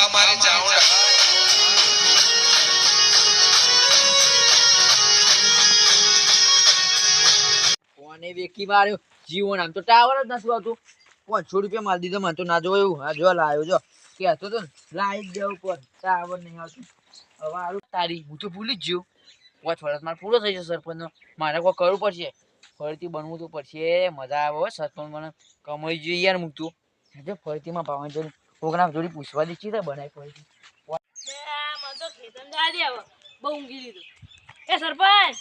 અમારી ચાઉંડા કોને વેકી માર્યો જીવન આમ તો ટાવર જ નથી આવતું 500 રૂપિયા માલ દીધો મને તો ના જોયું હા જો લાવ્યો જો કહેતો તો લાઈટ દેવું પર ટાવર નહીં આવતું હવે આરું તારી હું તો ભૂલી જ ગયો 5 વર્ષ મારે પૂરો થઈ જશે સરપંચનો મારે કોઈ કરવું પડશે ફરીથી બનવું તો પડશે મજા આવે સરપંચ મને કમાઈ જોઈએ યાર હું તો ફરીથી માં ભાવન જોડી પ્રોગ્રામ જોડી પૂછવા દે છે બનાવી ફરીથી મને તો ખેતમ જા દે હવે બહુ ઊંઘી લીધું એ સરપંચ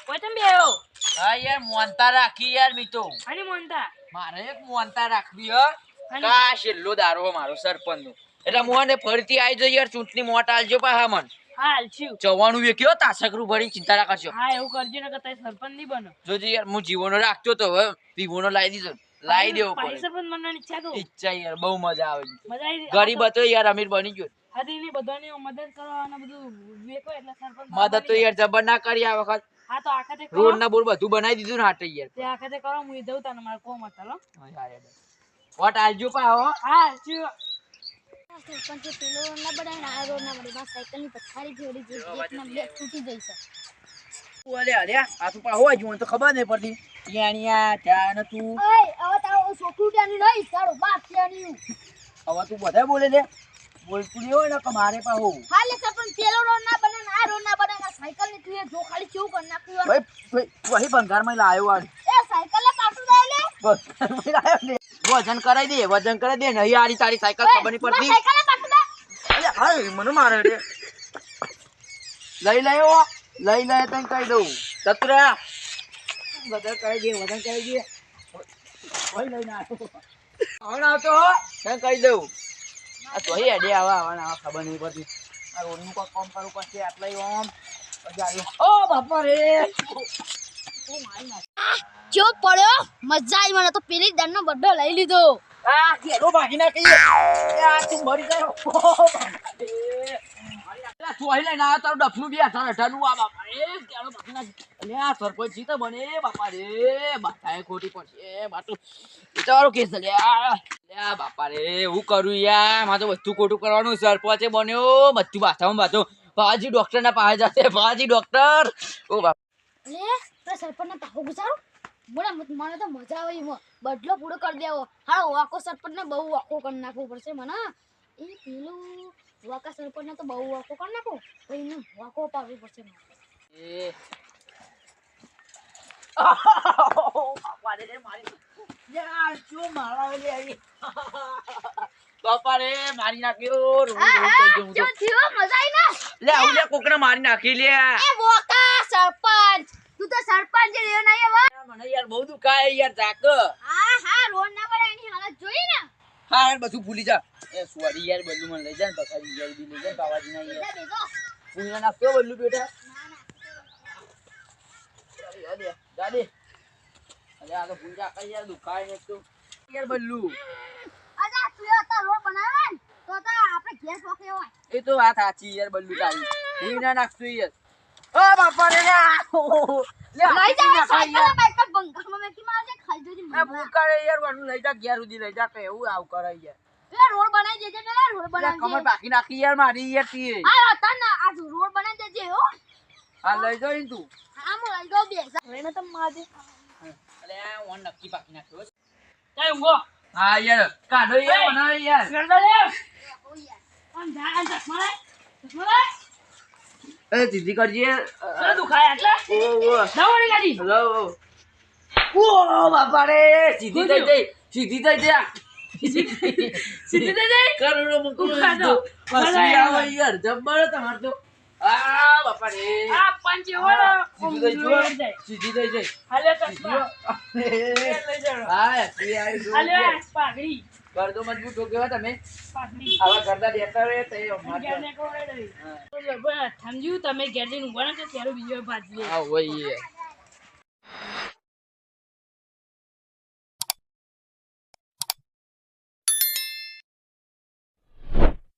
કોઈ તમે બેહો હા યાર મોનતા રાખી યાર મીતો અને મોનતા મારે એક મોનતા રાખવી હ કા છેલ્લો દારો મારો સરપંચનો એટલે મોને ફરીથી આવી જાય યાર ચૂંટણી મોટ આલજો પાહા મન હાલ છું જવાનું વેક્યો તાસકરું ભરી ચિંતા ના કરશો હા એવું કરજો ને કે તઈ સરપંચ નહીં બનો જોજી યાર હું જીવોનો રાખતો તો હવે વિવોનો લાવી દીધો લાવી દેવો પાછી પડે સરપંચ બનવાની ઈચ્છા તો ઈચ્છા યાર બહુ મજા આવે મજા આવી ગરીબ હતો યાર અમીર બની ગયો હાથી ને બધાને મદદ કરવા અને બધું વેકો એટલે સરપંચ મદદ તો યાર જબર ના કરી આ વખત હા તો આખતે કરો રોડ ના બોર્ડ બધું બનાવી દીધું ને હાટે યાર તે આખતે કરો હું દઉં તને મારે કોમ હતા લો વોટ આલજો પાહો હા છું સરપંચે પેલો ના બનાવીને આ રોડ ના બની સાયકલની પથારી ફેરી જઈ એકના બ્રેક તૂટી જઈ છે ઓલે અરે આ તો પાહો જ મને તો ખબર નહીં પડતી યાણિયા ત્યાં તું ઓય હવે તારો છોકરું ત્યાંની નહીં તારો બાપ ત્યાંની હવે તું બધા બોલે છે બોલતું નહીં હોય ને કે મારે પાહો હાલે સરપંચ પેલો રોડ ના બનાવીને આ રોડ ના બનાવીને સાયકલની તું એ જો ખાલી કેવું કરી નાખ્યું ભાઈ વહી બંગારમાં લાવ્યો આ એ સાયકલ ને પાછું દે લે બંગારમાં લાવ્યો ને વજન કરાઈ દે નહીં આરી તારી સાયકલ ખબર નહીં પડતી સાયકલ ને પાછું દે અરે હાય મને મારે રે લઈ તને કહી દઉં તતરા વજન કરી દે વહી લઈને આવતો તને કહી દઉં આ તો હેડે આવા ખબર નહીં પડતી આ રોડનું કોઈ કામ કરવું પડશે આટલા ઓમ ઓ બાપા રે જો પડ્યો મજા આવી મને તો પેલી દાનનો બડ્ડો લઈ લીધો આ કેરો ભાગી નાખી આ તું મરી ગયો તું અહીં લઈને આવ્યો તારું ડફનું બી 18 આ બાપા રે કેરો ભાગી નાખી લે આ સરપંચ જી તો બને બાપા રે બાતાએ ખોટી પડશે બાટું વિચારો કેસ લે આ બાપા રે હું કરું યાર મારે તો બધું ખોટું કરવાનું સરપંચે બન્યો બધું બાથામાં બાતો બાજી ડોક્ટર ના પાસે જશે બાજી ડોક્ટર ઓ બાપ લે તો સરપંચ ને પાહો ગુજારો મને તો મજા આવે એમાં બદલો પૂરો કરી દેવો હા વાકો સરપંચ ને બહુ વાકો કરી નાખવું પડશે મને એ પેલું વાકા સરપંચ ને તો બહુ વાકો કરી નાખો તો એને વાકો પાડવી પડશે એ બાપા રે મારી યાર શું મારા લે આવી બાપા રે મારી નાખ્યો જો થયો મજા આવી ને લે આવું લે કોકને મારી નાખી લે એ વાકા સરપંચ તું તો સરપંચ જે રહ્યો નહીં હવે મને યાર બહુ દુખાય યાર જાક હા રોડ ના પર એની હાલત જોઈ ને હા યાર બધું ભૂલી જા એ સોરી યાર બલ્લુ મને લઈ જા ને બકારી યાર બી લઈ જા બાવાજી ના યાર બેજો પૂરા નાખ્યો બલ્લુ બેટા દાદી અરે આ તો ભૂલ જા કઈ યાર દુખાય ને તો યાર બલ્લુ અજા તું તો રોડ બનાવે ને તો આપણે ગેસ વાકે હોય એ તો વાત સાચી યાર બલ્લુ તારી પૂરા નાખતો યાર ઓ બાપા રે લે લઈ જા સાયકલ બાઈક પર બંગામાં મેકી મારજે ખાઈ જોજી આ ભૂકારે યાર વણું લઈ જા ઘેર સુધી લઈ જા કે એવું આવ કરે યાર પેલા રોડ બનાવી દેજે પેલા રોડ બનાવી કમર બાકી નાખી યાર મારી યાર તી આ હતા ને આ રોડ બનાવી દેજે હો હા લઈ જો ઈન તું હા મો લઈ ગયો બેસા એને તો મારજે અલે આ ઓન નક્કી બાકી નાખ્યો ચાલ ઊંઘો હા યાર કાઢો યાર બનાવ યાર કરદો લે ઓ યાર આમ જા ચશ્મા એ દીદી કરજે શું દુખાય એટલે ઓ દવાડી ગાડી હેલો ઓ બાપા રે સીધી થઈ જઈ સીધી થઈ જા સીધી દે દે કરોડો મુકું ઉખાડો. પછી આવો યાર જબ્બર તમાર તો આ બાપા રે આ પંચે વાળો સીધી થઈ જો સીધી થઈ જઈ હાલે ચશ્મા લઈ જાઓ હા તી આવી હાલે પાઘડી કરદો મજબૂત હો કેવા તમે પાઘડી આવા કરતા દેતા રે તે ઘેર ને કોડે દે તો જબર સમજ્યું તમે ઘેર જઈને ઊંઘવાના તો ત્યારે બીજો ભાજી હા ઓય